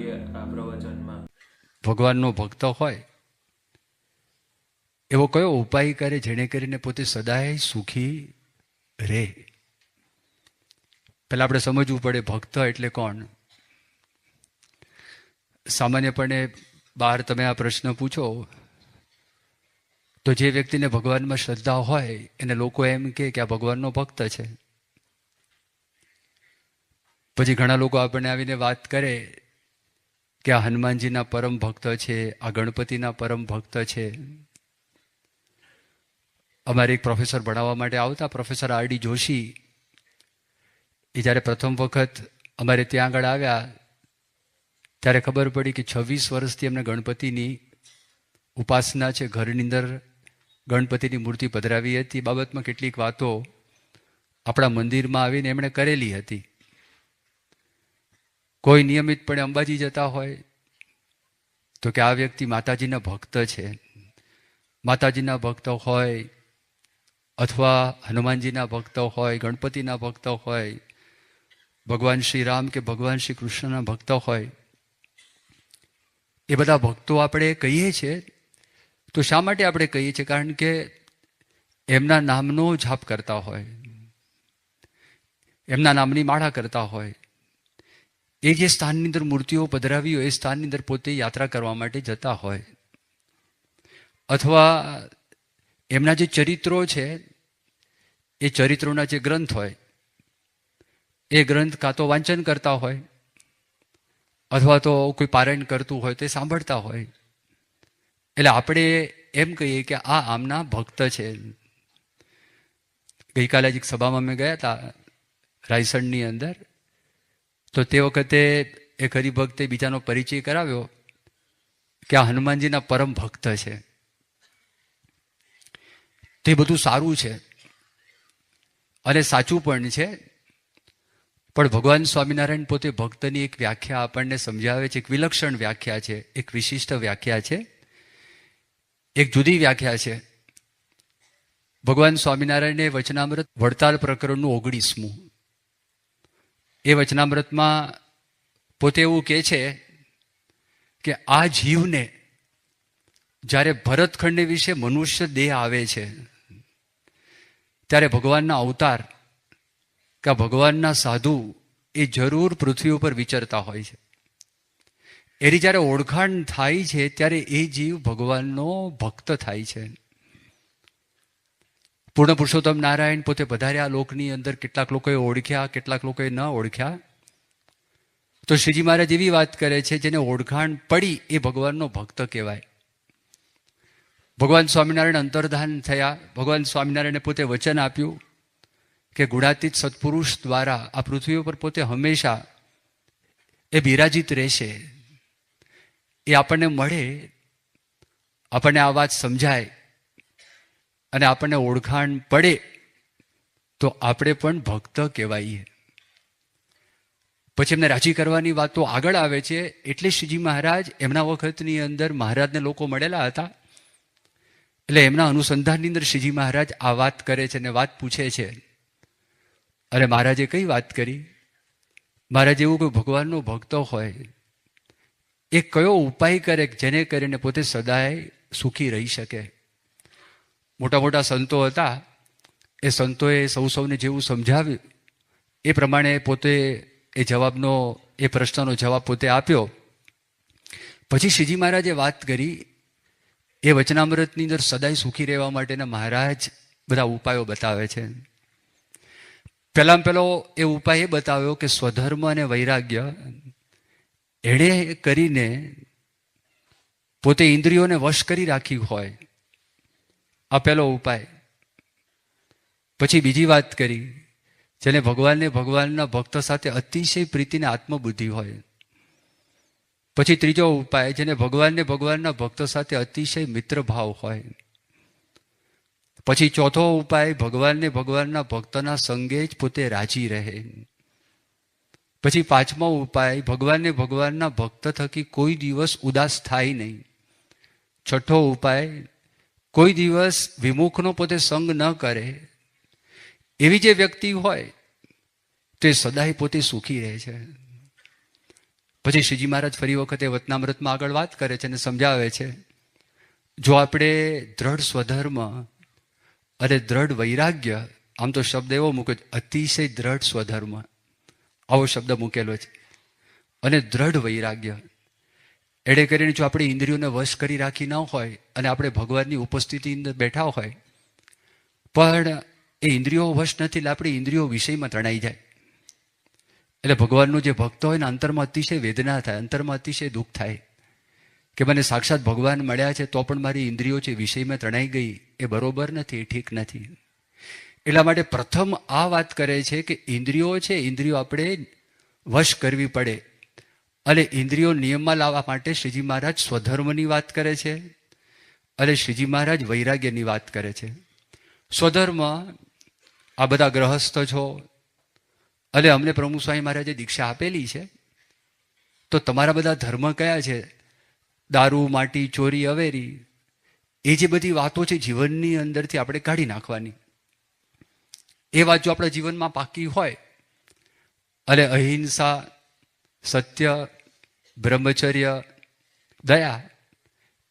સાંભળીએ આ પ્રવચનમાં. ભગવાનનો ભક્ત હોય એવો કયો ઉપાય કરે જેને કરીને પોતે સદાય સુખી રહે? પહેલાં આપણે સમજવું પડે, ભક્ત એટલે કોણ? સામાન્યપણે બહાર તમે આ પ્રશ્ન પૂછો તો જે વ્યક્તિને ભગવાનમાં શ્રદ્ધા હોય એને લોકો એમ કે આ ભગવાનનો ભક્ત છે. પછી ઘણા લોકો આપણને આવીને વાત કરે કે આ હનુમાનજીના પરમ ભક્ત છે, આ ગણપતિના પરમ ભક્ત છે. અમારે એક પ્રોફેસર ભણાવવા માટે આવતા, પ્રોફેસર R.D. જોશી. એ જ્યારે પ્રથમ વખત અમારે ત્યાં આગળ આવ્યા ત્યારે ખબર પડી કે 26 વર્ષથી એમને ગણપતિની ઉપાસના છે. ઘરની અંદર ગણપતિની મૂર્તિ પધરાવી હતી. બાબતમાં કેટલીક વાતો આપણા મંદિરમાં આવીને એમણે કરેલી હતી. કોઈ નિયમિતપણે અંબાજી જતા હોય તો કે આ વ્યક્તિ માતાજીના ભક્ત છે. માતાજીના ભક્ત હોય અથવા હનુમાનજીના ભક્ત હોય, ગણપતિના ભક્ત હોય, ભગવાન શ્રી રામ કે ભગવાન શ્રી કૃષ્ણના ભક્ત હોય, એ બધા ભક્તો આપણે કહીએ છીએ. તો શા માટે આપણે કહીએ છીએ? કારણ કે એમના નામનો જાપ કરતા હોય, એમના નામની માળા કરતા હોય. એ જે સ્થાનની અંદર મૂર્તિઓ પધરાવી હોય એ સ્થાનની અંદર પોતે યાત્રા કરવા માટે જતા હોય, અથવા એમના જે ચરિત્રો છે એ ચરિત્રોના જે ગ્રંથ હોય એ ગ્રંથ કાં તો વાંચન કરતા હોય અથવા તો કોઈ પારાયણ કરતું હોય તે સાંભળતા હોય. એટલે આપણે એમ કહીએ કે આ આમના ભક્ત છે. ગઈકાલે જ એક સભામાં અમે ગયા હતા રાયસણની અંદર, તો તે વખતે એક હરિભક્તે બીજાનો પરિચય કરાવ્યો કે આ હનુમાનજીના પરમ ભક્ત છે. તે બધું સારું છે અને સાચું પણ છે, પણ ભગવાન સ્વામિનારાયણ પોતે ભક્તની એક વ્યાખ્યા આપણને સમજાવે છે. એક વિલક્ષણ વ્યાખ્યા છે, એક વિશિષ્ટ વ્યાખ્યા છે, એક જુદી વ્યાખ્યા છે. ભગવાન સ્વામિનારાયણે વચનામૃત વડતાલ પ્રકરણનું 19મું એ વચનામૃતમાં પોતે એવું કહે છે કે આ જીવને જ્યારે ભરતખંડ વિશે મનુષ્ય દેહ આવે છે ત્યારે ભગવાનના અવતાર કે ભગવાનના સાધુ એ જરૂર પૃથ્વી ઉપર વિચરતા હોય છે. એની જ્યારે ઓળખાણ થાય છે ત્યારે એ જીવ ભગવાનનો ભક્ત થાય છે. પૂર્ણ પુરુષોત્તમ નારાયણ પોતે પધાર્યા લોકની અંદર. કેટલાક લોકોએ ઓળખ્યા, કેટલાક લોકોએ ન ઓળખ્યા. તો શ્રીજી મહારાજ એવી વાત કરે છે જેને ઓળખાણ પડી એ ભગવાનનો ભક્ત કહેવાય. ભગવાન સ્વામિનારાયણ અંતર્ધાન થયા. ભગવાન સ્વામિનારાયણે પોતે વચન આપ્યું કે ગુણાતીત સત્પુરુષ દ્વારા આ પૃથ્વી ઉપર પોતે હંમેશા એ બિરાજિત રહેશે. એ આપણને મળે, આપણને આ વાત સમજાય અને આપણને ઓળખાણ પડે તો આપણે પણ ભક્ત કહેવાઈએ. પછી એમને રાજી કરવાની વાતો આગળ આવે છે. એટલે શ્રીજી મહારાજ એમના વખતની અંદર મહારાજને લોકો મળેલા હતા, એટલે એમના અનુસંધાનની અંદર શ્રીજી મહારાજ આ વાત કરે છે અને વાત પૂછે છે. અને મહારાજે કઈ વાત કરી? મહારાજ એવું કોઈ ભગવાનનો ભક્ત હોય એ કયો ઉપાય કરે જેને કરીને પોતે સદાય સુખી રહી શકે? મોટા મોટા સંતો હતા, એ સંતોએ સૌને જેવું સમજાવ્યું એ પ્રમાણે પોતે એ જવાબનો, એ પ્રશ્નનો જવાબ પોતે આપ્યો. પછી શ્રીજી મહારાજે વાત કરી એ વચનામૃતની અંદર સદાય સુખી રહેવા માટેના મહારાજ બધા ઉપાયો બતાવે છે. પહેલામાં પહેલો એ ઉપાય એ બતાવ્યો કે સ્વધર્મ અને વૈરાગ્ય એણે કરીને પોતે ઇન્દ્રિયોને વશ કરી રાખી હોય, આ પહેલો ઉપાય. પછી બીજી વાત કરી જેને ભગવાનના ભક્ત સાથે અતિશય પ્રીતિને આત્મબુદ્ધિ હોય. પછી ત્રીજો ઉપાય જેને ભગવાનના ભક્ત સાથે અતિશય મિત્રભાવ હોય. પછી ચોથો ઉપાય ભગવાનના ભક્તના સંગે જ પોતે રાજી રહે. પછી પાંચમો ઉપાય ભગવાનના ભક્ત થકી કોઈ દિવસ ઉદાસ થાય નહીં. છઠ્ઠો ઉપાય કોઈ દિવસ વિમુખનો પોતે સંગ ન કરે. એવી જે વ્યક્તિ હોય તે સદાય પોતે સુખી રહે છે. પછી શ્રીજી મહારાજ ફરી વખતે વતનામૃતમાં આગળ વાત કરે છે અને સમજાવે છે, જો આપણે દ્રઢ સ્વધર્મ અને દ્રઢ વૈરાગ્ય, આમ તો શબ્દ એવો મૂક્યો છે, અતિશય દ્રઢ સ્વધર્મ, આવો શબ્દ મૂકેલો છે, અને દ્રઢ વૈરાગ્ય, એડે કરીને જો આપણે ઇન્દ્રિયોને વશ કરી રાખી ન હોય અને આપણે ભગવાનની ઉપસ્થિતિ અંદર બેઠા હોય, પણ એ ઇન્દ્રિયો વશ નથી, એટલે આપણી ઇન્દ્રિયો વિષયમાં તણાઈ જાય. એટલે ભગવાનનો જે ભક્ત હોય ને, અંતરમાં અતિશય વેદના થાય, અંતરમાં અતિશય દુઃખ થાય કે મને સાક્ષાત ભગવાન મળ્યા છે તો પણ મારી ઇન્દ્રિયો છે વિષયમાં તણાઈ ગઈ. એ બરોબર નથી, એ ઠીક નથી. એટલા માટે પ્રથમ આ વાત કરે છે કે ઇન્દ્રિયો છે, ઇન્દ્રિયો આપણે વશ કરવી પડે. અને ઇન્દ્રિયો નિયમમાં લાવવા માટે શ્રીજી મહારાજ સ્વધર્મની વાત કરે છે અને શ્રીજી મહારાજ વૈરાગ્યની વાત કરે છે. સ્વધર્મ, આ બધા ગ્રહસ્થ છો અને અમને પ્રમુખ સ્વામી મહારાજે દીક્ષા આપેલી છે, તો તમારા બધા ધર્મ કયા છે? દારૂ, માટી, ચોરી, અવેરી, એ જે બધી વાતો છે જીવનની અંદરથી આપણે કાઢી નાખવાની. એ વાત જો આપણા જીવનમાં પાકી હોય અને અહિંસા, સત્ય, બ્રહ્મચર્ય, દયા,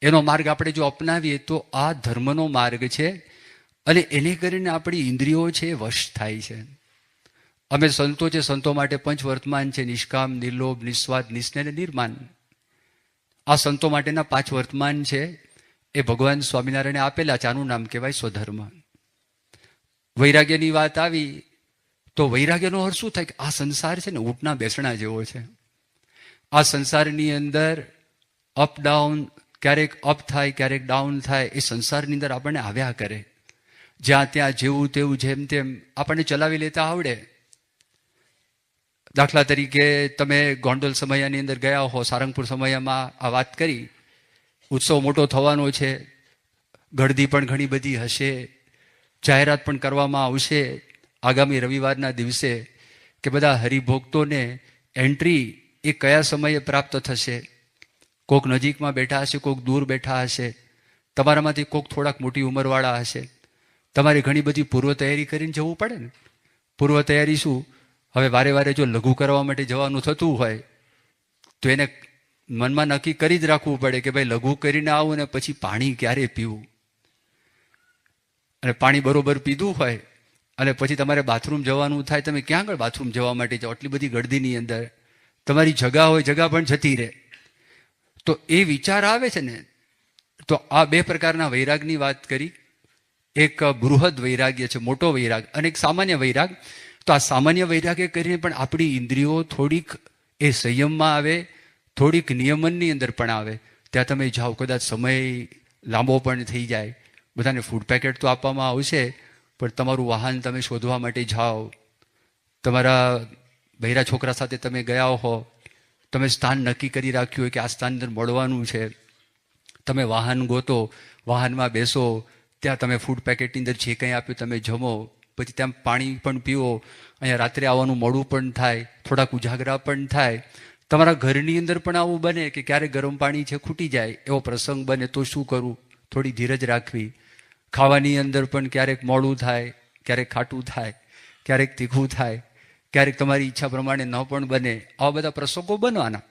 એનો માર્ગ આપણે જો અપનાવીએ તો આ ધર્મનો માર્ગ છે. અને એને કરીને આપણી ઇન્દ્રિયો છે વશ થાય છે. અમે સંતો છે, સંતો માટે પંચ વર્તમાન છે, નિષ્કામ, નિર્લોભ, નિસ્વાર્થ, નિસ્નેહ અને નિર્માન. આ સંતો માટેના 5 વર્તમાન છે, એ ભગવાન સ્વામિનારાયણે આપેલા છે. આનું નામ કહેવાય સ્વધર્મ. વૈરાગ્યની વાત આવી તો વૈરાગ્યનો અર્થ શું થાય કે આ સંસાર છે ને ઊંટના બેસણા જેવો છે. આ સંસારની અંદર અપ ડાઉન, ક્યારેક અપ થાય, ક્યારેક ડાઉન થાય. એ સંસારની અંદર આપણને આવ્યા કરે. જ્યાં ત્યાં જેવું તેવું જેમ તેમ આપણને ચલાવી લેતા આવડે. દાખલા તરીકે તમે ગોંડલ સમયાની અંદર ગયા હો, સારંગપુર સમયામાં આ વાત કરી, ઉત્સવ મોટો થવાનો છે, ગળદી પણ ઘણી બધી હશે, જાહેરાત પણ કરવામાં આવશે આગામી રવિવારના દિવસે કે બધા હરિભોક્તોને એન્ટ્રી એ કયા સમયે પ્રાપ્ત થશે. કોક નજીકમાં બેઠા હશે, કોક દૂર બેઠા હશે, તમારામાંથી કોક થોડાક મોટી ઉંમરવાળા હશે. તમારે ઘણી બધી પૂર્વ તૈયારી કરીને જવું પડે ને. પૂર્વ તૈયારી શું? હવે વારે વારે જો લઘુ કરવા માટે જવાનું થતું હોય તો એને મનમાં નક્કી કરી જ રાખવું પડે કે ભાઈ લઘુ કરીને આવું ને પછી પાણી ક્યારે પીવું. અને પાણી બરોબર પીધું હોય અને પછી તમારે બાથરૂમ જવાનું થાય, તમે ક્યાં આગળ બાથરૂમ જવા માટે જાઓ? આટલી બધી ગળદીની અંદર તમારી જગા હોય, જગા પણ જતી રહે. તો એ વિચાર આવે છે ને. તો આ 2 પ્રકારના વૈરાગની વાત કરી. એક બૃહદ વૈરાગ્ય છે, મોટો વૈરાગ, અને એક સામાન્ય વૈરાગ. તો આ સામાન્ય વૈરાગ્ય કરીને પણ આપણી ઇન્દ્રિયો થોડીક એ સંયમમાં આવે, થોડીક નિયમનની અંદર પણ આવે. ત્યાં તમે જાઓ, કદાચ સમય લાંબો પણ થઈ જાય. બધાને ફૂડ પેકેટ તો આપવામાં આવશે, પણ તમારું વાહન તમે શોધવા માટે જાઓ, તમારા બૈરા છોકરા સાથે તમે ગયા હો, તમે સ્થાન નક્કી કરી રાખ્યું હોય કે આ સ્થાન અંદર મળવાનું છે, તમે વાહન ગોતો, વાહનમાં બેસો, ત્યાં તમે ફૂડ પેકેટની અંદર જે કંઈ આપ્યું તમે જમો, પછી ત્યાં પાણી પણ પીવો, અહીંયા રાત્રે આવવાનું મોડું પણ થાય, થોડાક ઉજાગરા પણ થાય. તમારા ઘરની અંદર પણ આવું બને કે ક્યારેક ગરમ પાણી છે ખૂટી જાય, એવો પ્રસંગ બને તો શું કરવું? થોડી ધીરજ રાખવી. ખાવાની અંદર પણ ક્યારેક મોડું થાય, ક્યારેક ખાટું થાય, ક્યારેક તીખું થાય, ક્યારેક તમારી ઈચ્છા પ્રમાણે ન પણ બને. આવા બધા પ્રસંગો બનવાના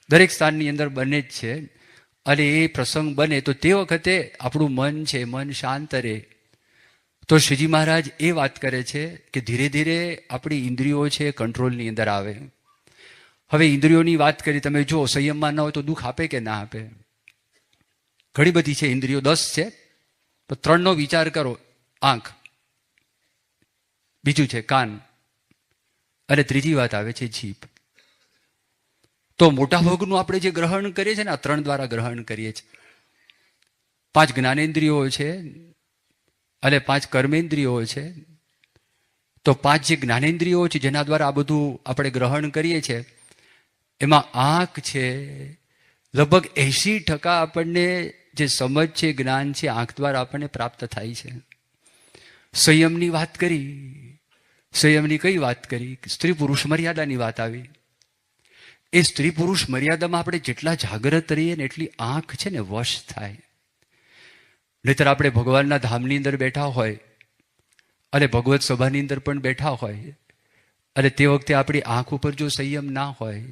દરેક સ્થાનની અંદર બને જ છે. અને એ પ્રસંગ બને તો તે વખતે આપણું મન છે, મન શાંત રહે. તો શ્રીજી મહારાજ એ વાત કરે છે કે ધીરે ધીરે આપણી ઇન્દ્રિયો છે કંટ્રોલની અંદર આવે. હવે ઇન્દ્રિયોની વાત કરી, તમે જો સંયમમાં ન હોય તો દુઃખ આપે કે ના આપે? ઘણી બધી છે ઇન્દ્રિયો, 10 છે, તો 3નો વિચાર કરો. આંખ, બીજું છે કાન, અને ત્રીજી વાત આવે છે જીભ. તો મોટા ભાગનું આપણે જે ગ્રહણ કરીએ છીએ ને, આ 3 દ્વારા ગ્રહણ કરીએ છીએ. 5 જ્ઞાનેન્દ્રિયો છે અને 5 કર્મેન્દ્રિયો છે. તો 5 જે જ્ઞાનેન્દ્રિયો છે જેના દ્વારા આ બધું આપણે ગ્રહણ કરીએ છીએ, એમાં આંખ છે, લગભગ 80% આપણને જે સમજ છે, જ્ઞાન છે, આંખ દ્વારા આપણને પ્રાપ્ત થાય છે. સંયમની વાત કરી, સંયમની કઈ વાત કરી? સ્ત્રી પુરુષ મર્યાદાની વાત આવી. એ સ્ત્રી પુરુષ મર્યાદામાં આપણે જેટલા જાગ્રત રહીએ ને એટલી આંખ છે ને વશ થાય. નહીતર આપણે ભગવાનના ધામની અંદર બેઠા હોય અને ભગવત સભાની અંદર પણ બેઠા હોય અને તે વખતે આપણી આંખ ઉપર જો સંયમ ના હોય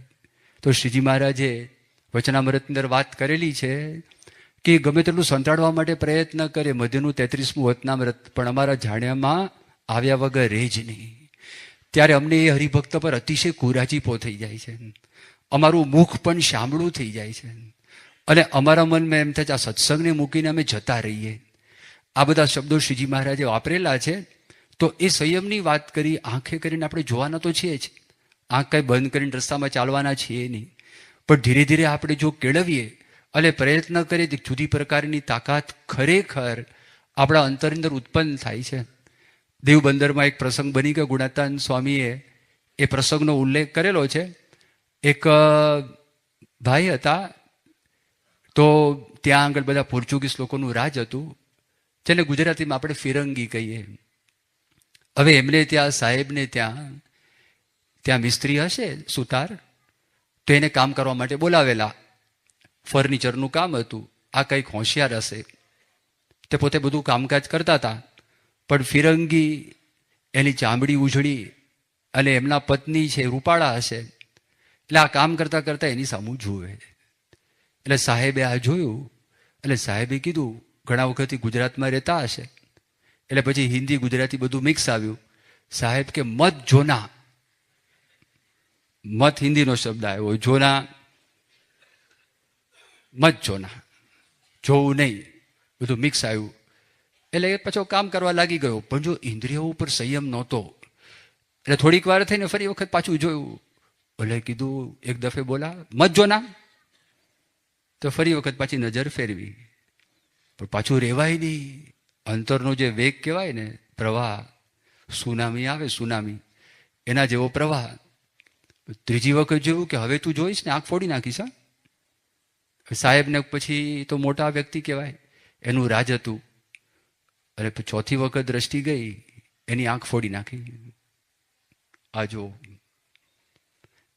તો તો શ્રીજી મહારાજે વચનામૃતની અંદર વાત કરેલી છે કે ગમે તેટલું સંતાડવા માટે પ્રયત્ન કરે, મધ્યનું 33મું વચનામૃત, પણ અમારા જાણ્યામાં આવ્યા વગર રહે જ નહીં. ત્યારે અમને એ હરિભક્ત પર અતિશય કુરાજીપો થઈ જાય છે, અમારું મુખ પણ શામળું થઈ જાય છે, અને અમારા મનમાં એમ થાય છે આ સત્સંગને મૂકીને અમે જતા રહીએ. આ બધા શબ્દો શ્રીજી મહારાજે વાપરેલા છે. તો એ સંયમની વાત કરી. આંખે કરીને આપણે જોવાના તો છીએ જ, આંખ કંઈ બંધ કરીને રસ્તામાં ચાલવાના છીએ નહીં, પણ ધીરે ધીરે આપણે જો કેળવીએ અને પ્રયત્ન કરીએ તો જુદી પ્રકારની તાકાત ખરેખર આપણા અંતરની અંદર ઉત્પન્ન થાય છે. દેવબંદરમાં એક પ્રસંગ બની ગયો. ગુણાતાન સ્વામીએ એ પ્રસંગનો ઉલ્લેખ કરેલો છે. એક ભાઈ હતા, તો ત્યાં આગળ બધા પોર્ચુગીઝ લોકોનું રાજ હતું, જેને ગુજરાતીમાં આપણે ફિરંગી કહીએ. હવે એમને ત્યાં સાહેબને ત્યાં મિસ્ત્રી હશે સુતાર, તો એને કામ કરવા માટે બોલાવેલા. ફર્નિચરનું કામ હતું. આ કંઈક હોશિયાર હશે, તે પોતે બધું કામકાજ કરતા હતા, પણ ફિરંગી એની ચામડી ઉજળી અને એમના પત્ની છે રૂપાળા હશે, એટલે આ કામ કરતા કરતા એની સામું જુએ. એટલે સાહેબે આ જોયું, એટલે સાહેબે કીધું ઘણા વખતથી ગુજરાતમાં રહેતા હશે, એટલે પછી હિન્દી ગુજરાતી બધું મિક્સ આવ્યું. સાહેબ કે મત જોના, મત હિન્દીનો શબ્દ આવ્યો, જોના મત જોના, જોવું નહીં, બધું મિક્સ આવ્યું. એટલે એ પાછો કામ કરવા લાગી ગયો, પણ જો ઇન્દ્રિયો ઉપર સંયમ નહોતો, એટલે થોડીક વાર થઈને ફરી વખત પાછું જોયું. એટલે કીધું એક દફે બોલા મત જોના, તો ફરી વખત પાછી નજર ફેરવી, પણ પાછું રહેવાય નહીં. અંતરનો જે વેગ કહેવાય ને, પ્રવાહ, સુનામી આવે, સુનામી, એના જેવો પ્રવાહ. ત્રીજી વખત જોયું કે હવે તું જોઈશ ને આંખ ફોડી નાખીશ. સાહેબને પછી તો મોટા વ્યક્તિ કહેવાય, એનું રાજ હતું. અને ચોથી વખત દ્રષ્ટિ ગઈ, એની આંખ ફોડી નાખી. આ જો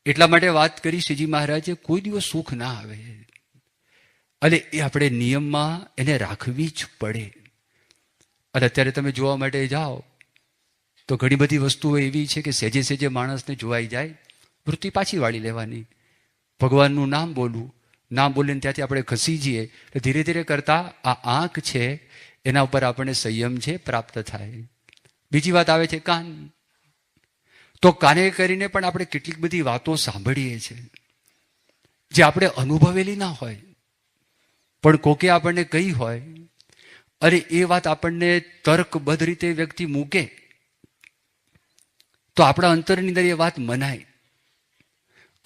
એટલા માટે વાત કરી શ્રીજી મહારાજે, કોઈ દિવસ સુખ ના આવે, અને એ આપણે નિયમમાં એને રાખવી જ પડે. અને અત્યારે તમે જોવા માટે જાઓ તો ઘણી બધી વસ્તુઓ એવી છે કે સેજે સેજે માણસને જોવાઈ જાય, વૃત્તિ પાછી વાળી લેવાની. ભગવાનનું નામ બોલવું, નામ બોલીને ત્યાંથી આપણે ખસી જઈએ, એટલે ધીરે ધીરે કરતા આ આંખ છે એના ઉપર આપણને સંયમ છે પ્રાપ્ત થાય. બીજી વાત આવે છે કાન. તો કાને કરીને પણ આપણે કેટલીક બધી વાતો સાંભળીએ છીએ જે આપણે અનુભવેલી ના હોય, પણ કોકે આપણને કહી હોય, અને એ વાત આપણને તર્કબદ્ધ રીતે વ્યક્તિ મૂકે તો આપણા અંતરની અંદર એ વાત મનાય,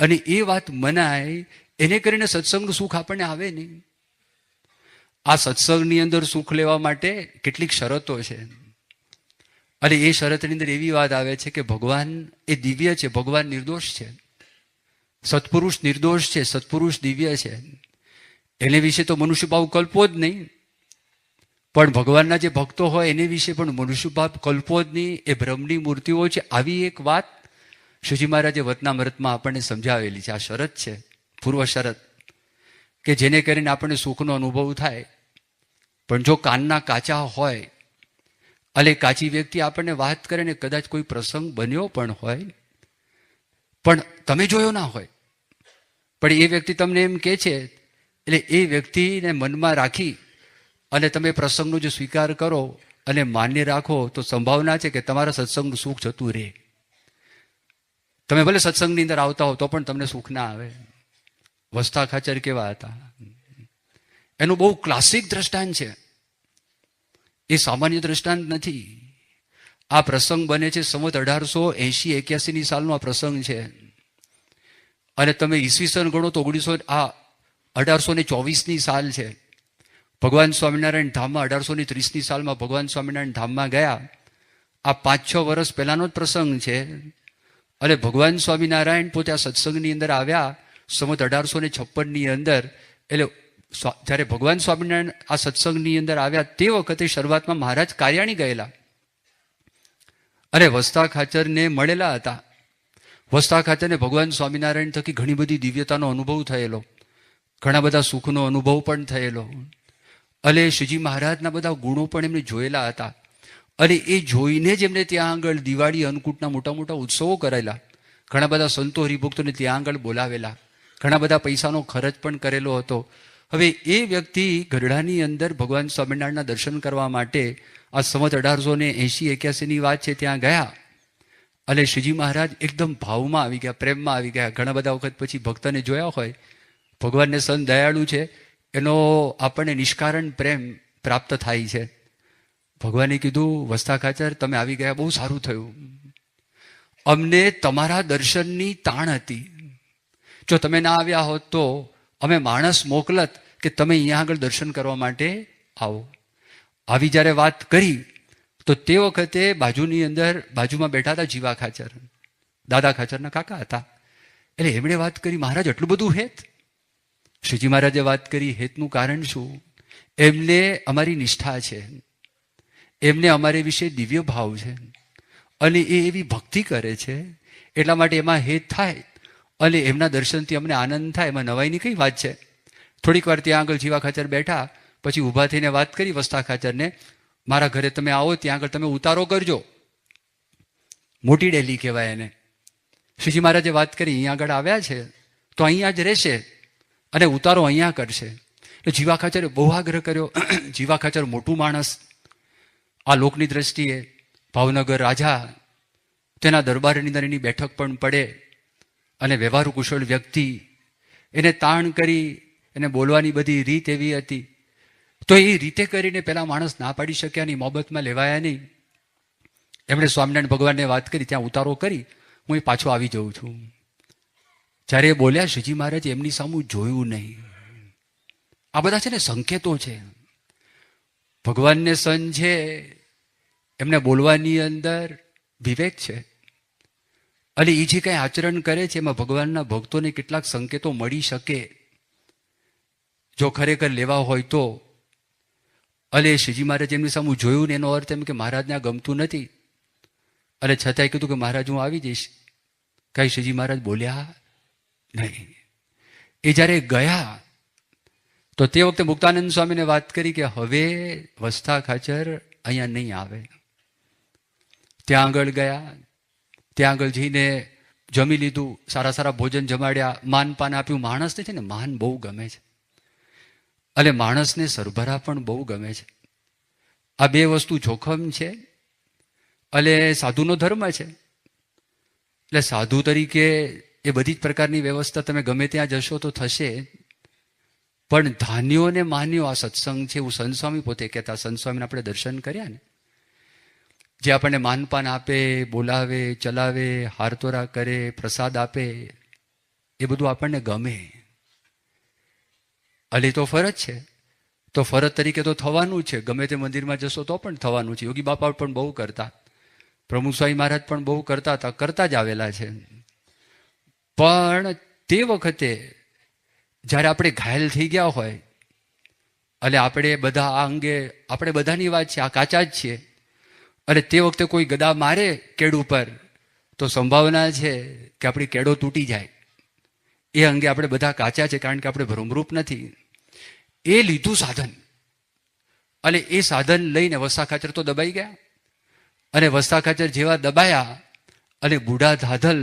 અને એ વાત મનાય એને કરીને સત્સંગનું સુખ આપણને આવે નહીં. આ સત્સંગની અંદર સુખ લેવા માટે કેટલીક શરતો છે, અને એ શરતની અંદર એવી વાત આવે છે કે ભગવાન એ દિવ્ય છે, ભગવાન નિર્દોષ છે, સત્પુરુષ નિર્દોષ છે, સત્પુરુષ દિવ્ય છે. એને વિશે તો મનુષ્ય ભાવ કલ્પો જ નહીં, પણ ભગવાનના જે ભક્તો હોય એને વિશે પણ મનુષ્ય ભાવ કલ્પો જ નહીં. એ બ્રહ્મની મૂર્તિઓ છે. આવી એક વાત શ્રીજી મહારાજે વચનામૃતમાં આપણને સમજાવેલી છે. આ શરત છે, પૂર્વ શરત, કે જેને કરીને આપણને સુખનો અનુભવ થાય. પણ જો કાનના કાચા હોય, અને કાચી વ્યક્તિ આપણને વાત કરે ને કદાચ કોઈ પ્રસંગ બન્યો પણ હોય, પણ તમે જોયો ના હોય, પણ એ વ્યક્તિ તમને એમ કહે છે, એટલે એ વ્યક્તિને મનમાં રાખી અને તમે પ્રસંગનો જો સ્વીકાર કરો અને માન્ય રાખો, તો સંભાવના છે કે તમારા સત્સંગનું સુખ જતું રહે. તમે ભલે સત્સંગની અંદર આવતા હો તો પણ તમને સુખ ના આવે. વસ્તા ખાચર કેવા હતા, એનું બહુ ક્લાસિક દ્રષ્ટાંત છે, એ સામાન્ય દ્રષ્ટાંત નથી. આ પ્રસંગ બને છે સંવત 1880-81 સાલનો આ પ્રસંગ છે, અને તમે ઈસવીસન ગણો તો 1824 સાલ છે. ભગવાન સ્વામિનારાયણ ધામમાં 1830 સાલમાં ભગવાન સ્વામિનારાયણ ધામમાં ગયા. આ 5-6 વર્ષ પહેલાનો જ પ્રસંગ છે. અને ભગવાન સ્વામિનારાયણ પોતે આ સત્સંગની અંદર આવ્યા સંવત 1856 અંદર. એટલે જ્યારે ભગવાન સ્વામિનારાયણ આ સત્સંગની અંદર આવ્યા તે વખતે શરૂઆતમાં મહારાજ કાર્યાણી ગયેલા અને વસ્તા ખાચરને મળેલા હતા. વસ્તા ખાચરને ભગવાન સ્વામિનારાયણ થકી ઘણી બધી દિવ્યતાનો અનુભવ થયેલો, ઘણા બધા સુખનો અનુભવ પણ થયેલો, અને શ્રીજી મહારાજના બધા ગુણો પણ એમને જોયેલા હતા. અને એ જોઈને જ એમને ત્યાં આગળ દિવાળી અન્નકૂટના મોટા મોટા ઉત્સવો કરેલા, ઘણા બધા સંતો હરિભક્તોને ત્યાં આગળ બોલાવેલા, ઘણા બધા પૈસાનો ખર્ચ પણ કરેલો હતો. હવે એ વ્યક્તિ ગઢડાની અંદર ભગવાન સ્વામિનારાયણના દર્શન કરવા માટે આ સંવત 1880-81ની વાત છે, ત્યાં ગયા. અને શ્રીજી મહારાજ એકદમ ભાવમાં આવી ગયા, પ્રેમમાં આવી ગયા. ઘણા બધા વખત પછી ભક્તને જોયા હોય, ભગવાનને સંત દયાળુ છે, એનો આપણને નિષ્કારણ પ્રેમ પ્રાપ્ત થાય છે. ભગવાને કીધું, વસ્તા ખાચર તમે આવી ગયા, બહુ સારું થયું. અમને તમારા દર્શનની તાણ હતી. જો તમે ના આવ્યા હોત તો અમે માણસ મોકલત કે તમે અહીંયા આગળ દર્શન કરવા માટે આવો. આવી જ્યારે વાત કરી તો તે વખતે બાજુમાં બેઠા હતા જીવા ખાચર, દાદા ખાચરના કાકા હતા. એટલે એમણે વાત કરી, મહારાજ આટલું બધું હેત? શ્રીજી મહારાજે વાત કરી, હેતનું કારણ શું? એમને અમારી નિષ્ઠા છે, એમને અમારે વિશે દિવ્ય ભાવ છે, અને એ એવી ભક્તિ કરે છે, એટલા માટે એમાં હેત થાય અને એમના દર્શનથી અમને આનંદ થાય. એમાં નવાઈની કઈ વાત છે? થોડીક વાર ત્યાં આગળ જીવા ખાચર બેઠા, પછી ઊભા થઈને વાત કરી વસ્તા ખાચરને, મારા ઘરે તમે આવો, ત્યાં આગળ તમે ઉતારો કરજો. મોટી ડેલી કહેવાય એને. શ્રીજી મહારાજે વાત કરી, અહીંયા આગળ આવ્યા છે તો અહીંયા જ રહેશે અને ઉતારો અહીંયા કરશે. એટલે જીવા ખાચરે બહુ આગ્રહ કર્યો. જીવા ખાચર મોટું માણસ, આ લોકની દ્રષ્ટિએ ભાવનગર રાજા, તેના દરબારની અંદર એની બેઠક પણ પડે, અને વ્યવહારુ કુશળ વ્યક્તિ, એને તાણ કરી, એને બોલવાની બધી રીત એવી હતી. તો એ રીતે કરીને પેલા માણસ ના પાડી શક્યા નહીં, મોહબ્બતમાં લેવાયા નહીં. એમણે સ્વામિનારાયણ ભગવાનને વાત કરી, ત્યાં ઉતારો કરી, હું એ પાછો આવી જાઉં છું. જ્યારે એ બોલ્યા, શ્રીજી મહારાજ એમની સામું જોયું નહીં. આ બધા છે ને સંકેતો છે. ભગવાનને સન છે, એમને બોલવાની અંદર વિવેક છે, અને એ જે કંઈ આચરણ કરે છે એમાં ભગવાનના ભક્તોને કેટલાક સંકેતો મળી શકે, જો ખરેખર લેવા હોય તો. અને શ્રીજી મહારાજ એમની સામું જોયું ને એનો અર્થ એમ કે મહારાજને આ ગમતું નથી, અને છતાંય કીધું કે મહારાજ હું આવી જઈશ. કાંઈ શ્રીજી મહારાજ બોલ્યા નહીં. એ જ્યારે ગયા તો તે વખતે મુક્તાનંદ સ્વામીને વાત કરી કે હવે વસ્તા ખાચર અહીંયા નહીં આવે. ત્યાં આગળ ગયા, ત્યાં આગળ જઈને જમી લીધું, સારા સારા ભોજન જમાડ્યા, માનપાન આપ્યું. માણસને છે ને માન બહુ ગમે છે, અને માણસને સરભરા પણ બહુ ગમે છે. આ બે વસ્તુ જોખમ છે, અને સાધુનો ધર્મ છે. એટલે સાધુ તરીકે એ બધી જ પ્રકારની વ્યવસ્થા તમે ગમે ત્યાં જશો તો થશે, પણ ધાન્યો ને માન્યો આ સત્સંગ છે. એવું સંત સ્વામી પોતે કહેતા. સંત સ્વામીને આપણે દર્શન કર્યા ને, જે આપણને માનપાન આપે, બોલાવે, ચલાવે, હારતોરા કરે, પ્રસાદ આપે, એ બધું આપણને ગમે. અને તો ફરજ છે, તો ફરજ તરીકે તો થવાનું છે. ગમે તે મંદિરમાં જશો તો પણ થવાનું છે. યોગી બાપા પણ બહુ કરતા, પ્રમુખ સ્વામી મહારાજ પણ બહુ કરતા હતા, કરતા જ આવેલા છે. પણ તે વખતે જ્યારે આપણે ઘાયલ થઈ ગયા હોય, અને આપણે બધા આ અંગે, આપણે બધાની વાત છે, આ કાચા જ છીએ, અને તે વખતે કોઈ ગદા મારે કેડ ઉપર તો સંભાવના છે કે આપણી કેડો તૂટી જાય. એ અંગે આપણે બધા કાચા છે, કારણ કે આપણે ભ્રમરૂપ નથી. એ લીધું સાધન, અને એ સાધન લઈને વસ્તા ખાચર તો દબાઈ ગયા. અને વસ્તા ખાચર જેવા દબાયા, અને બુઢા ધાધલ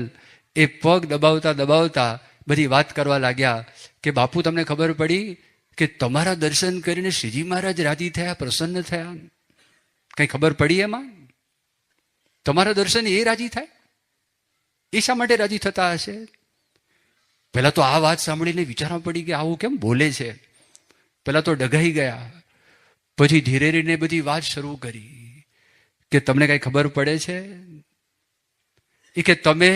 એ પગ દબાવતા દબાવતા બધી વાત કરવા લાગ્યા કે બાપુ તમને ખબર પડી કે તમારા દર્શન કરીને શ્રીજી મહારાજ રાજી થયા, પ્રસન્ન થયા? કઈ ખબર પડી એમાં? તમારા દર્શન એ રાજી થાય? એ શા માટે રાજી થતા હશે? પહેલા તો આ વાત સાંભળીને વિચારવા પડી કે આવું કેમ બોલે છે. પહેલા તો ડઘાઈ ગયા, પછી ધીરે ધીરે બધી વાત શરૂ કરી કે તમને કઈ ખબર પડે છે? એ કે તમે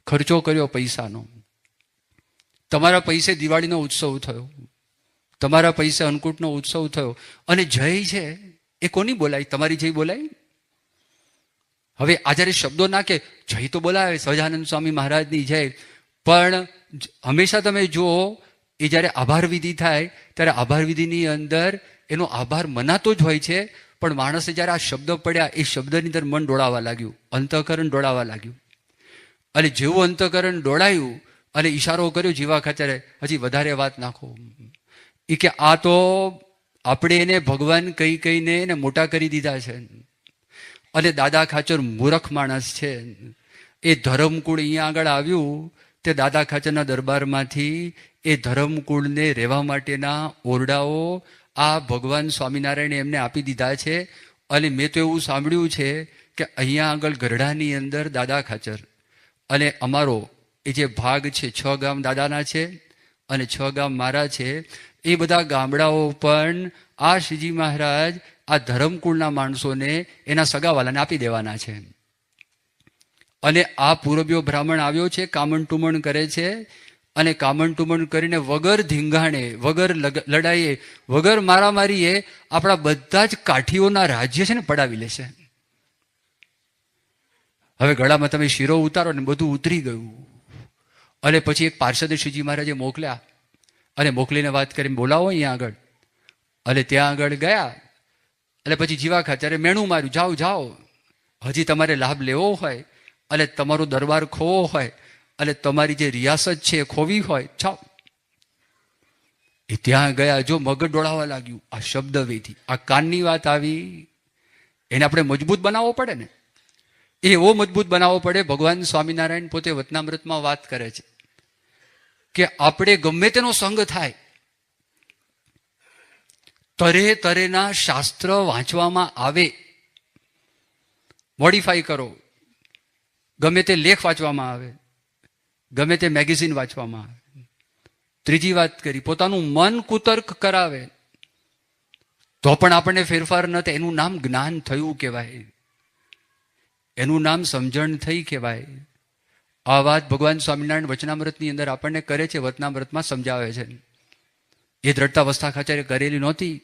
ખર્ચો કર્યો પૈસાનો, તમારા પૈસે દિવાળીનો ઉત્સવ થયો, તમારા પૈસે અન્નકૂટનો ઉત્સવ થયો, અને જય છે એ કોની બોલાય? તમારી જય બોલાય? હવે આ જ્યારે શબ્દો નાખે, જય તો બોલાવે સહજાનંદ સ્વામી મહારાજની જય, પણ હંમેશા તમે જુઓ એ જ્યારે આભાર વિધિ થાય ત્યારે આભાર વિધિની અંદર એનો આભાર મનાતો જ હોય છે, પણ માણસે જ્યારે આ શબ્દ પડ્યા એ શબ્દની અંદર મન દોડાવા લાગ્યું, અંતઃકરણ દોડાવા લાગ્યું. અને જેવું અંતઃકરણ દોડાયું અને ઈશારો કર્યો જીવા ખાચરે, હજી વધારે વાત નાખો. એ કે આ તો આપણે એને ભગવાન કહી કહીને એને મોટા કરી દીધા છે. અને દાદા ખાચર મૂર્ખ માણસ છે. એ ધરમકુળ અહીંયા આગળ આવ્યું તે દાદા ખાચરના દરબારમાંથી એ ધર્મકુળને રહેવા માટેના ઓરડાઓ આ ભગવાન સ્વામિનારાયણે એમને આપી દીધા છે. અને મેં તો એવું સાંભળ્યું છે કે અહીંયા આગળ ગરડાની અંદર દાદા ખાચર અને અમારો એ જે ભાગ છે 6 ગામ દાદાના છે અને 6 ગામ મારા છે. એ બધા ગામડાઓ પણ આ શ્રીજી મહારાજ આ ધર્મકુળના માણસોને એના સગાવાલાને આપી દેવાના છે. અને આ પૂરબીયો બ્રાહ્મણ આવ્યો છે, કામણ ટુમણ કરે છે અને કામણ ટુમણ કરીને વગર ધીંગાણે, વગર લડાઈએ, વગર મારામારીએ આપણા બધા જ કાઠીઓના રાજ્ય છે ને પડાવી લેશે. હવે ગળામાં તમે શીરો ઉતારો ને બધું ઉતરી ગયું. અને પછી એક પાર્ષદ શ્રીજી મહારાજે મોકલ્યા અને મોકલીને વાત કરીને બોલાવો અહીંયા આગળ. અને ત્યાં આગળ ગયા અને પછી જીવા ખાચરે મેણું માર્યું, જાઓ જાઓ, હજી તમારે લાભ લેવો હોય અને તમારો દરબાર ખોવો હોય અને તમારી જે રિયાસત છે એ ખોવી હોય, જાઓ. એ ત્યાં ગયા, જો મગજ ડોળાવા લાગ્યું. આ શબ્દ વિધિ, આ કાનની વાત આવી, એને આપણે મજબૂત બનાવવો પડે ને. એ એવો મજબૂત બનાવવો પડે. ભગવાન સ્વામિનારાયણ પોતે વચનામૃતમાં વાત કરે છે કે આપણે ગમે તેનો સંગ થાય, તરે તરેના શાસ્ત્ર વાંચવામાં આવે, મોડિફાઈ કરો, ગમે તે લેખ વાંચવામાં આવે, ગમે તે મેગેઝિન વાંચવામાં આવે. ત્રીજી વાત કરી, પોતાનું મન કુતર્ક કરાવે તો પણ આપણને ફેરફાર ન થાય. એનું નામ જ્ઞાન થયું કહેવાય, એનું નામ સમજણ થઈ કહેવાય. આ વાત ભગવાન સ્વામિનારાયણ વચનામૃતની અંદર આપણને કરે છે, વચનામૃતમાં સમજાવે છે. એ દ્રઢતા વસ્થા ખાચરે કરેલી નહોતી.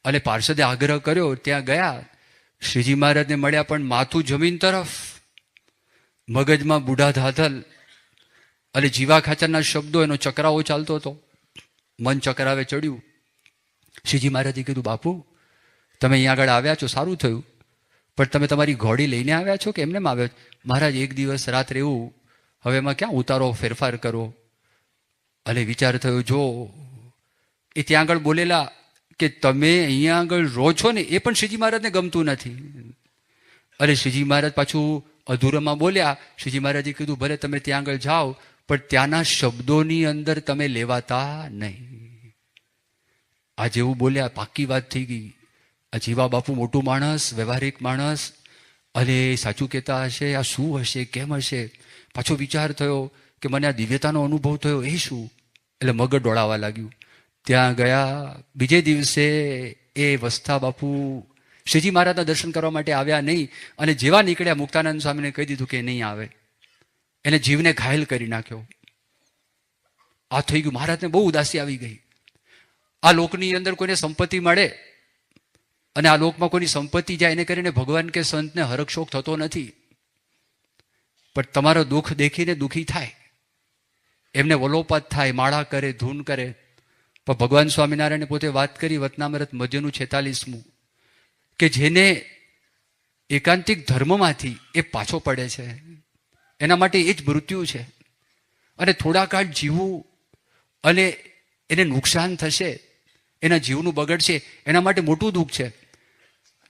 અને પાર્ષદે આગ્રહ કર્યો, ત્યાં ગયા, શ્રીજી મહારાજને મળ્યા, પણ માથું જમીન તરફ, મગજમાં બુઢા ધાધલ અને જીવા ખાચરના શબ્દો, એનો ચકરાવો ચાલતો હતો. મન ચકરાવે ચડ્યું. શ્રીજી મહારાજે કીધું, બાપુ તમે અહીંયા આગળ આવ્યા છો, સારું થયું, પણ તમે તમારી ઘોડી લઈને આવ્યા છો કે એમને આવ્યા છો? મહારાજ એક દિવસ રાત રહેવું, હવે એમાં ક્યાં ઉતારો ફેરફાર કરો. અને વિચાર થયો, જો એ ત્યાં આગળ બોલેલા કે તમે અહીંયા આગળ રહો છો ને, એ પણ શ્રીજી મહારાજને ગમતું નથી. અને શ્રીજી મહારાજ પાછું અધૂરામાં બોલ્યા. શ્રીજી મહારાજે કીધું, ભલે તમે ત્યાં આગળ જાઓ, પણ ત્યાંના શબ્દોની અંદર તમે લેવાતા નહીં. આ જેવું બોલ્યા, પાક્કી વાત થઈ ગઈ. આ જીવા બાપુ મોટું માણસ, વ્યવહારિક માણસ, અને સાચું કહેતા હશે, આ શું હશે, કેમ હશે? પાછો વિચાર થયો કે મને આ દિવ્યતાનો અનુભવ થયો, એ શું? એટલે મગજ દોડાવા લાગ્યું. ત્યાં ગયા. બીજે દિવસે એ વસ્થા બાપુ શ્રીજી મહારાજના દર્શન કરવા માટે આવ્યા નહીં. અને જેવા નીકળ્યા, મુક્તાનંદ સ્વામીને કહી દીધું કે નહીં આવે. એને જીવને ઘાયલ કરી નાખ્યો. આ થઈ ગયું. મહારાજને બહુ ઉદાસી આવી ગઈ. આ લોકની અંદર કોઈને સંપત્તિ મળે અને આ લોકમાં કોઈની સંપત્તિ જાય, એને કરીને ભગવાન કે સંતને હરખશોક થતો નથી. પણ તમારો દુઃખ દેખીને દુઃખી થાય, એમને વલોપાત થાય, માળા કરે, ધૂન કરે. પણ ભગવાન સ્વામિનારાયણે પોતે વાત કરી વચનામૃત મધ્યનું 46મું, કે જેને એકાંતિક ધર્મમાંથી એ પાછો પડે છે, એના માટે એ જ મૃત્યુ છે. અને થોડા કાળ જીવવું અને એને નુકસાન થશે, એના જીવનું બગડશે, એના માટે મોટું દુઃખ છે.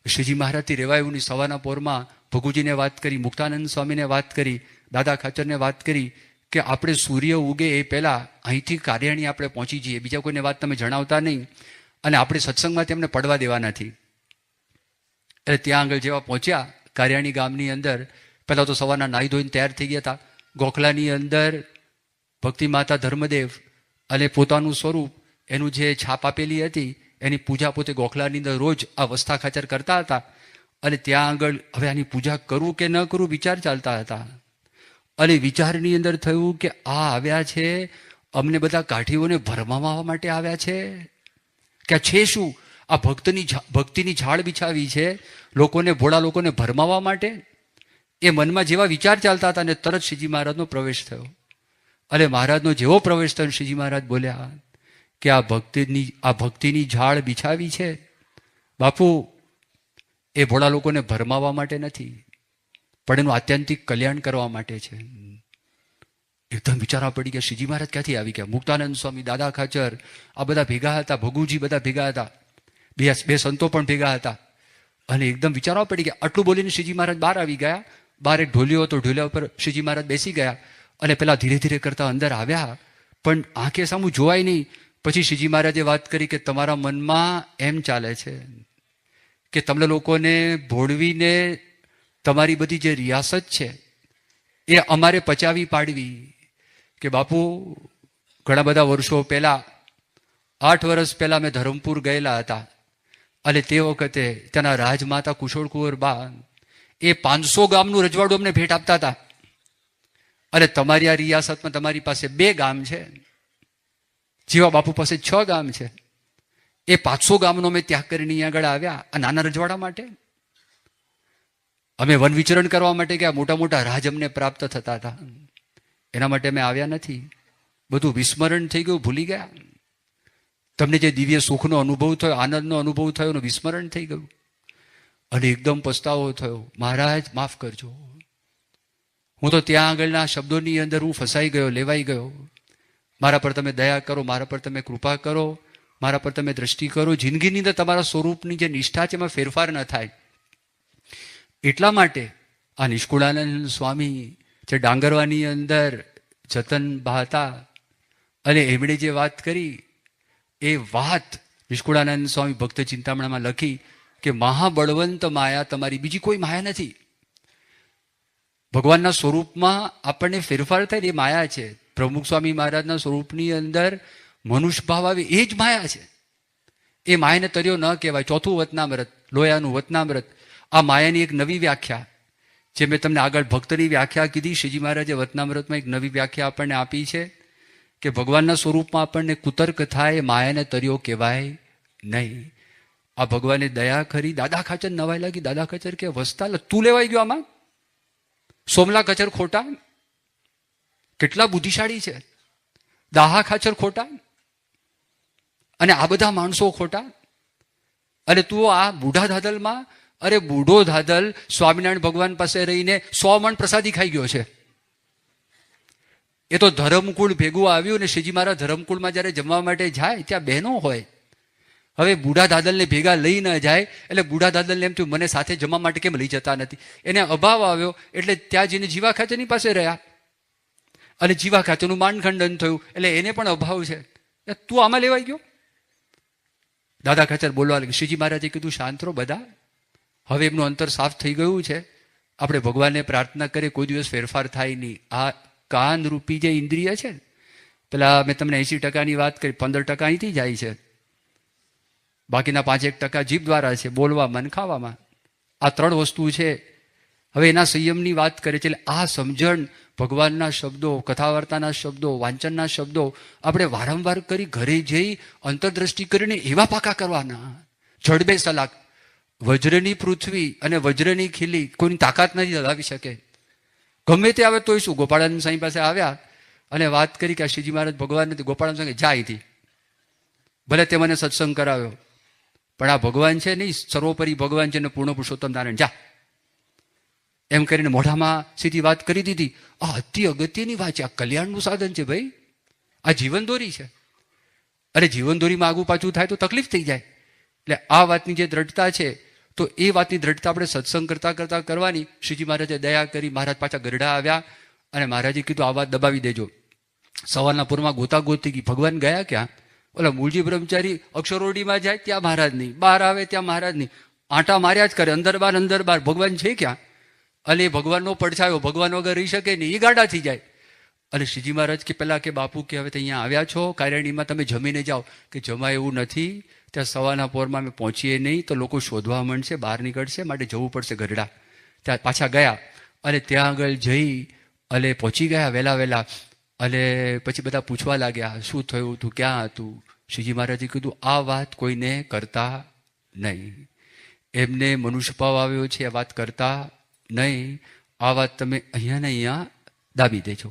શ્રીજી મહારાજથી રેવાયુની સવારના પોરમાં ભગુજીને વાત કરી, મુક્તાનંદ સ્વામીને વાત કરી, દાદા ખાચરને વાત કરી કે આપણે સૂર્ય ઉગે એ પહેલાં અહીંથી કાર્યાણી આપણે પહોંચી જઈએ, બીજા કોઈને વાત તમે જણાવતા નહીં, અને આપણે સત્સંગમાં તેમને પડવા દેવા નથી. એટલે ત્યાં આગળ જેવા પહોંચ્યા કાર્યાણી ગામની અંદર, પહેલાં તો સવારના નાહી ધોઈને તૈયાર થઈ ગયા હતા. ગોખલાની અંદર ભક્તિ માતા ધર્મદેવ અને પોતાનું સ્વરૂપ, એનું જે છાપ આપેલી હતી, એની પૂજા પોતે ગોખલાની અંદર રોજ આ વસ્થા ખાચર કરતા હતા. અને ત્યાં આગળ હવે આની પૂજા કરું કે ન કરું વિચાર ચાલતા હતા. અને વિચારની અંદર થયું કે આ આવ્યા છે, અમને બધા કાઠીઓને ભરમાવવા માટે આવ્યા છે કે આ છે શું? આ ભક્તિની ઝાડ બિછાવી છે લોકોને, ભોળા લોકોને ભરમાવવા માટે. એ મનમાં જેવા વિચાર ચાલતા હતા, અને તરત શ્રીજી મહારાજનો પ્રવેશ થયો. અને મહારાજનો જેવો પ્રવેશ થયો, શ્રીજી મહારાજ બોલ્યા કે આ ભક્તિની ઝાડ બિછાવી છે બાપુ, એ ભોળા લોકોને ભરમાવવા માટે નથી, પણ એનું આત્યંતિક કલ્યાણ કરવા માટે છે. એકદમ વિચારવા પડી ગયા, શ્રીજી મહારાજ ક્યાંથી આવી ગયા? મુક્તાનંદ સ્વામી, દાદા ખાચર, આ બધા ભેગા હતા, ભગુજી બધા ભેગા હતા, બે સંતો પણ ભેગા હતા. અને એકદમ વિચારવા પડી ગયા. આટલું બોલીને શ્રીજી મહારાજ બહાર આવી ગયા. બહાર એક ઢોલિયો હતો, ઢોલિયા ઉપર શ્રીજી મહારાજ બેસી ગયા. અને પેલા ધીરે ધીરે કરતા અંદર આવ્યા, પણ આંખે સામું જોવાય નહીં. પછી શ્રીજી મહારાજે વાત કરી કે તમારા મનમાં એમ ચાલે છે કે તમને લોકોને ભોળવીને તમારી બધી જે રિયાસત છે એ અમારે પચાવી પાડવી. કે બાપુ, ઘણા બધા વર્ષો પહેલા, 8 વર્ષ પહેલા મેં ધરમપુર ગયેલા હતા, અને તે વખતે ત્યાંના રાજમાતા કુશળ કુંવર બા એ 500 ગામનું રજવાડું અમને ભેટ આપતા હતા. અને તમારી આ રિયાસતમાં તમારી પાસે 2 ગામ છે, જીવા બાપુ પાસે 6 ગામ છે. એ 500 ગામનો મેં ત્યાગ કરીને અહીંયા આગળ આવ્યા આ નાના રજવાડા માટે. અમે વન વિચરણ કરવા માટે ગયા, મોટા મોટા રાજ અમને પ્રાપ્ત થતા હતા, એના માટે અમે આવ્યા નથી. બધું વિસ્મરણ થઈ ગયું, ભૂલી ગયા. તમને જે દિવ્ય સુખનો અનુભવ થયો, આનંદનો અનુભવ થયો એનું વિસ્મરણ થઈ ગયું, અને એકદમ પસ્તાવો થયો. મહારાજ માફ કરજો, હું તો ત્યાં આગળના શબ્દોની અંદર હું ફસાઈ ગયો, લેવાઈ ગયો. મારા પર તમે દયા કરો, મારા પર તમે કૃપા કરો, મારા પર તમે દ્રષ્ટિ કરો. જિંદગીની અંદર તમારા સ્વરૂપની જે નિષ્ઠા છે એમાં ફેરફાર ન થાય. એટલા માટે આ નિષ્કુળાનંદ સ્વામી જે ડાંગરવાની અંદર જતન બહાતા, અને એમણે જે વાત કરી એ વાત નિષ્કુળાનંદ સ્વામી ભક્ત ચિંતામણામાં લખી કે મહાબળવંત માયા તમારી, બીજી કોઈ માયા નથી. ભગવાનના સ્વરૂપમાં આપણને ફેરફાર થાય એ માયા છે. પ્રમુખ સ્વામી મહારાજના સ્વરૂપની અંદર મનુષ્ય ભાવ આવે એ જ માયા છે. એ માયાને તર્યો ન કહેવાય. ચોથું વતનામૃત, લોયાનું વતનામૃત, આ માયાની એક નવી વ્યાખ્યા, જે મેં તમને આગળ ભક્તની વ્યાખ્યા કીધી, શ્રીજી મહારાજે વતનામૃતમાં એક નવી વ્યાખ્યા આપણને આપી છે કે ભગવાનના સ્વરૂપમાં આપણને કુતર્ક થાય એ માયાને તર્યો કહેવાય નહીં. આ ભગવાને દયા કરી. દાદા ખાચર નવાઈ લાગી. દાદા ખાચર કે વસ્તાલ તું લેવાઈ ગયો આમાં? સોમલા ખાચર ખોટા? કેટલા બુદ્ધિશાળી છે. દાહા ખાચર ખોટા, અને આ બધા માણસો ખોટા, અને તું આ બુઢા ધાદલમાં, અરે બુઢો ધાદલ સ્વામિનારાયણ ભગવાન પાસે રહીને 100 મણ પ્રસાદી ખાઈ ગયો છે. એ તો ધરમકુળ ભેગું આવ્યું, અને શ્રીજી મહારાજ ધરમકુળમાં જ્યારે જમવા માટે જાય ત્યાં બહેનો હોય. હવે બુઢા દાદલને ભેગા લઈ ન જાય, એટલે બુઢા દાદલને એમ થયું મને સાથે જમવા માટે કેમ લઈ જતા નથી. એને અભાવ આવ્યો, એટલે ત્યાં જઈને જીવા ખાચરની પાસે રહ્યા, અને જીવા ખાચરનું માનખંડન થયું, એટલે એને પણ અભાવ છે. તું આમાં લેવાઈ ગયો? દાદા ખાચર બોલવા લાગ્યું. શ્રીજી મહારાજે કીધું શાંત રહો બધા, હવે એમનું અંતર સાફ થઈ ગયું છે. આપણે ભગવાનને પ્રાર્થના કરીએ, કોઈ દિવસ ફેરફાર થાય નહીં. આ કાન રૂપી જે ઇન્દ્રિય છે, પેલા મેં તમને 80%ની વાત કરી, 15% અહીંથી જાય છે, બાકીના 5-1% જીભ દ્વારા છે, બોલવામાં, ખાવામાં. આ 3 વસ્તુ છે. હવે એના સંયમની વાત કરે છે. એટલે આ સમજણ, ભગવાનના શબ્દો, કથા વાર્તાના શબ્દો, વાંચનના શબ્દો આપણે વારંવાર કરી ઘરે જઈ અંતરદ્રષ્ટિ કરીને એવા પાકા કરવાના. જડબે સલાક, વજ્રની પૃથ્વી અને વજ્રની ખીલી કોઈની તાકાત નથી દબાવી શકે. ગમે તે આવે તોય શું. ગોપાળાનંદ સાંઈ પાસે આવ્યા અને વાત કરી કે આ શ્રીજી મહારાજ ભગવાન નથી. ગોપાળાનંદ સાંઈ જા અહીંથી, ભલે તે મને સત્સંગ કરાવ્યો, પણ આ ભગવાન છે નહીં, સર્વોપરી ભગવાન છે ને પૂર્ણ પુરુષોત્તમ નારાયણ, જા. એમ કરીને મોઢામાં સીધી વાત કરી દીધી. આ અતિ અગત્યની વાત છે. આ કલ્યાણનું સાધન છે ભાઈ, આ જીવનદોરી છે. અરે જીવનદોરીમાં આગું પાછું થાય તો તકલીફ થઈ જાય. એટલે આ વાતની જે દ્રઢતા છે, તો એ વાતની દ્રઢતા આપણે સત્સંગ કરતા કરતા કરવાની. શ્રીજી મહારાજે દયા કરી. મહારાજ પાછા ગરડા આવ્યા, અને મહારાજે કીધું આ વાત દબાવી દેજો. સવારના પૂરમાં ગોતાગોતી ગઈ. ભગવાન ગયા ક્યાં? ઓલા મૂળજી બ્રહ્મચારી અક્ષરોડીમાં જાય ત્યાં મહારાજ નહીં, બહાર આવે ત્યાં મહારાજ નહીં, આંટા માર્યા જ કરે, અંદર બાર. ભગવાન છે ક્યાં? અને એ ભગવાનનો પડછાયો, ભગવાન વગર રહી શકે નહીં, એ ગાડા થઈ જાય. અને શ્રીજી મહારાજ કે પેલા કે બાપુ કે હવે અહીંયા આવ્યા છો કાયરણીમાં, તમે જમીને જાઓ. કે જમાય એવું નથી, ત્યાં સવારના પોરમાં અમે પહોંચીએ નહીં તો લોકો શોધવા માંડશે, બહાર નીકળશે, માટે જવું પડશે ગરડા. ત્યાં પાછા ગયા, અને ત્યાં આગળ જઈ અને પહોંચી ગયા વહેલા. અને પછી બધા પૂછવા લાગ્યા શું થયું, તું ક્યાં હતું? શ્રીજી મહારાજે કીધું આ વાત કોઈને કરતા નહીં. એમને મનુષ્ય ભાવ આવ્યો છે, આ વાત કરતા નહીં. આ વાત તમે અહીંયા ને અહીંયા દાબી દેજો.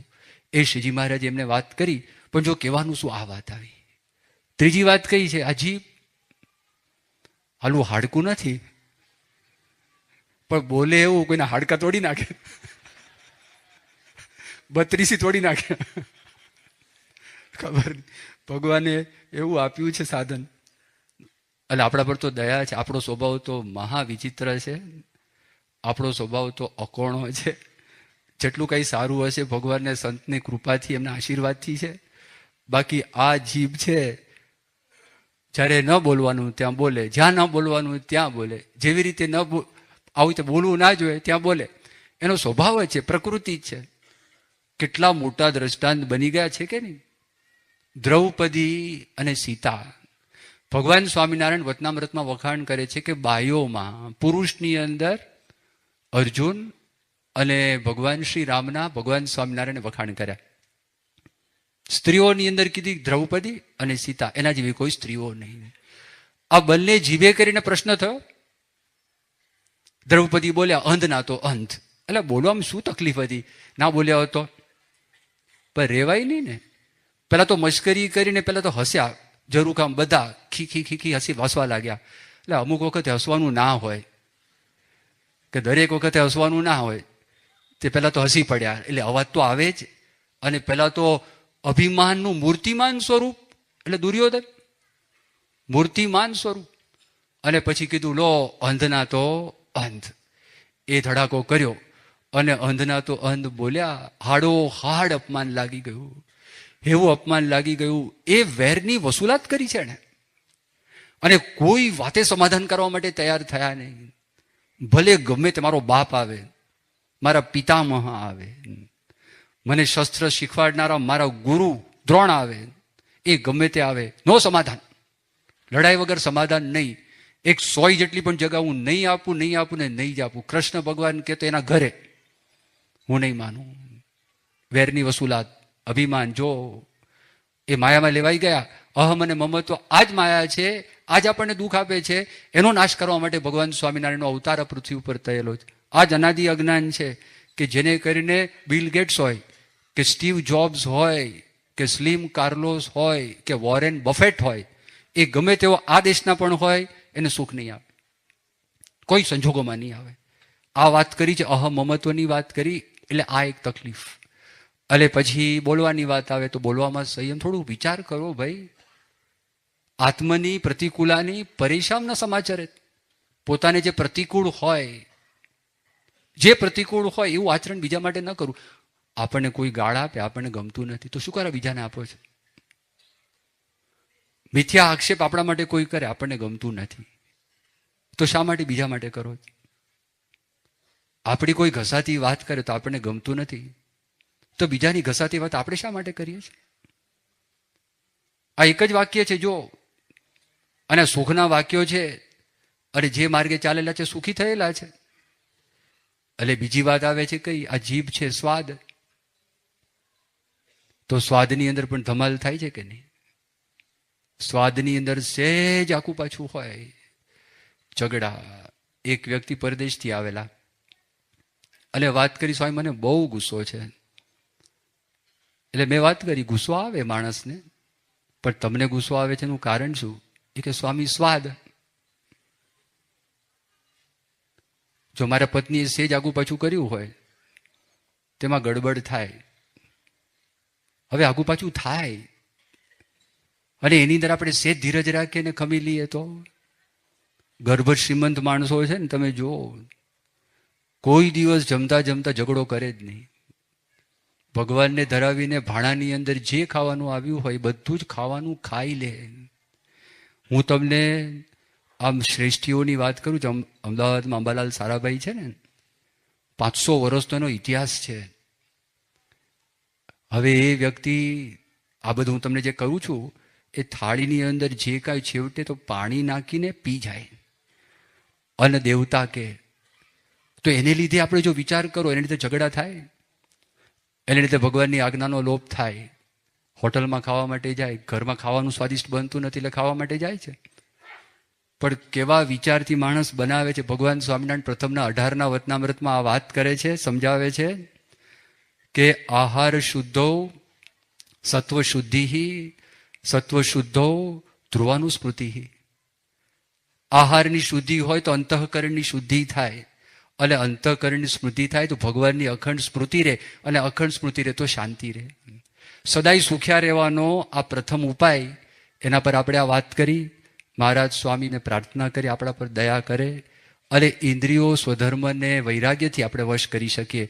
એ શ્રીજી મહારાજે એમને વાત કરી. પણ જો કહેવાનું શું, આ વાત આવી. ત્રીજી વાત કઈ છે? હજી હાલું હાડકું નથી, પણ બોલે એવું કોઈના હાડકા તોડી નાખે, 32 તોડી નાખે. ખબર નહીં, ભગવાને એવું આપ્યું છે સાધન. એટલે આપણા પર તો દયા છે. આપણો સ્વભાવ તો મહા વિચિત્ર છે, આપણો સ્વભાવ તો અકોણો છે. જેટલું કંઈ સારું હશે ભગવાનને સંતની કૃપાથી એમના આશીર્વાદથી છે. બાકી આ જીભ છે, જ્યારે ન બોલવાનું ત્યાં બોલે, જ્યાં ન બોલવાનું ત્યાં બોલે, જેવી રીતે આવું રીતે બોલવું ના જોઈએ ત્યાં બોલે. એનો સ્વભાવ જ છે, પ્રકૃતિ જ છે. કેટલા મોટા દ્રષ્ટાંત બની ગયા છે કે નહીં? દ્રૌપદી અને સીતા. ભગવાન સ્વામિનારાયણ વચનામૃતમાં વખાણ કરે છે કે બાઈઓમાં પુરુષની અંદર અર્જુન અને ભગવાન શ્રી રામના ભગવાન સ્વામિનારાયણે વખાણ કર્યા. સ્ત્રીઓની અંદર કીધી દ્રૌપદી અને સીતા, એના જેવી કોઈ સ્ત્રીઓ નહીં. આ બંને જીભે કરીને પ્રશ્ન થયો. દ્રૌપદી બોલ્યા અંધ ના તો અંધ. એટલે બોલવામાં શું તકલીફ હતી? ના બોલ્યા હતો પણ રેવાય નહીં ને. પેલા તો મશ્કરી કરીને પેલા તો હસ્યા, જરૂર કામ બધા ખીખી ખીખી હસી હસવા લાગ્યા. એટલે અમુક વખતે હસવાનું ના હોય, કે દરેક વખતે હસવાનું ના હોય. તે પેલા તો હસી પડ્યા, એટલે અવાજ તો આવે જ. અને પેલા તો અભિમાનનું મૂર્તિમાન સ્વરૂપ, એટલે દુર્યોધન મૂર્તિમાન સ્વરૂપ. અને પછી કીધું લો અંધના તો અંધ. એ ધડાકો કર્યો અને અંધના તો અંધ બોલ્યા. હાડો હાડ અપમાન લાગી ગયું, એવું અપમાન લાગી ગયું. એ વેરની વસૂલાત કરી છે ને, અને કોઈ વાતે સમાધાન કરવા માટે તૈયાર થયા નહીં. ભલે ગમે તે મારો બાપ આવે, મારા પિતામહ આવે, મને શસ્ત્ર શીખવાડનારા મારા ગુરુ દ્રોણ આવે, એ ગમે તે આવે, નો સમાધાન. લડાઈ વગર સમાધાન નહીં. 100 જેટલી પણ જગા હું નહીં આપું ને નહીં જ આપું. કૃષ્ણ ભગવાન કે તો એના ઘરે હું નહીં માનું. વેરની વસૂલાત, અભિમાન. જો એ માયામાં લેવાઈ ગયા. અહમ અને મમત્વ આ જ માયા છે, આજ આપણને દુઃખ આપે છે. એનો નાશ કરવા માટે ભગવાન સ્વામિનારાયણનો અવતાર પૃથ્વી ઉપર થયેલો છે. આ જ અનાદિ અજ્ઞાન છે કે જેને કરીને બિલ ગેટ્સ હોય, કે સ્ટીવ જોબ્સ હોય, કે સ્લીમ કાર્લોસ હોય, કે વોરેન બફેટ હોય, એ ગમે તેવો આ દેશના પણ હોય, એને સુખ નહીં આવે, કોઈ સંજોગોમાં નહીં આવે. આ વાત કરી છે, અહમ મમત્વની વાત કરી, એટલે આ એક તકલીફ. એટલે પછી બોલવાની વાત આવે તો બોલવામાં સંયમ. થોડું વિચાર કરો ભાઈ. આત્મની પ્રતિકૂલાની પરેશાનના સમાચાર. પોતાને જે પ્રતિકૂળ હોય એવું આચરણ બીજા માટે ન કરવું. આપણને કોઈ ગાળ આપે, આપણને ગમતું નથી, તો શું કરે બીજાને આપો છો? મિથ્યા આક્ષેપ આપણા માટે કોઈ કરે, આપણને ગમતું નથી, તો શા માટે બીજા માટે કરો? આપણી કોઈ ઘસાતી વાત કરે તો આપણને ગમતું નથી, તો બીજાની ઘસાતી વાત આપણે શા માટે કરીએ છીએ? આ એક જ વાક્ય છે જો, અને સુખના વાક્યો છે, અને જે માર્ગે ચાલેલા છે સુખી થયેલા છે. એટલે બીજી વાત આવે છે કઈ? આ જીભ છે સ્વાદ. તો સ્વાદની અંદર પણ ધમાલ થાય છે કે નહીં? સ્વાદની અંદર સહેજ આખું પાછું હોય. ઝઘડા. એક વ્યક્તિ પરદેશથી આવેલા, એટલે વાત કરી, સ્વામી મને બહુ ગુસ્સો છે. એટલે મેં વાત કરી, ગુસ્સો આવે માણસને, પણ તમને ગુસ્સો આવે છે એનું કારણ શું? એ કે સ્વામી સ્વાદ. જો મારા પત્નીએ સેજ આગુ પાછું કર્યું હોય, તેમાં ગડબડ થાય. હવે આગુ પાછું થાય, અને એની અંદર આપણે સેજ ધીરજ રાખીને ખમી લઈએ તો. ગર્ભ શ્રીમંત માણસો છે ને, તમે જુઓ, કોઈ દિવસ જમતા જમતા ઝઘડો કરે જ નહીં. ભગવાનને ધરાવીને ભાણાની અંદર જે ખાવાનું આવ્યું હોય બધું જ ખાવાનું ખાઈ લે. હું તમને આમ શ્રેષ્ઠીઓની વાત કરું છું. અમદાવાદમાં અંબાલાલ સારાભાઈ છે ને, 500 વર્ષનો એનો ઇતિહાસ છે. હવે એ વ્યક્તિ, આ બધું હું તમને જે કહું છું, એ થાળીની અંદર જે કાંઈ છેવટે તો પાણી નાખીને પી જાય. અન્ન દેવતા કે, તો એને લીધે આપણે જો વિચાર કરો, એને લીધે ઝઘડા થાય, એને લીધે ભગવાનની આજ્ઞાનો લોપ થાય. હોટલમાં ખાવા માટે જાય, ઘરમાં ખાવાનું સ્વાદિષ્ટ બનતું નથી એટલે ખાવા માટે જાય છે. પણ કેવા વિચારથી માણસ બનાવે છે. ભગવાન સ્વામિનારાયણ પ્રથમના 18ના વચનામૃતમાં આ વાત કરે છે, સમજાવે છે કે આહાર શુદ્ધો સત્વ શુદ્ધો ધ્રુવાનું સ્મૃતિ. આહારની શુદ્ધિ હોય તો અંતઃકરણની શુદ્ધિ થાય, અને અંતઃકરણની સ્મૃતિ થાય તો ભગવાનની અખંડ સ્મૃતિ રહે, અને અખંડ સ્મૃતિ રહે તો શાંતિ રહે. સદાય સુખ્યા રહેવાનો આ પ્રથમ ઉપાય, એના પર આપણે આ વાત કરી. મહારાજ સ્વામીને પ્રાર્થના કરી આપણા પર દયા કરે, અને ઇન્દ્રિયો સ્વધર્મને વૈરાગ્યથી આપણે વશ કરી શકીએ.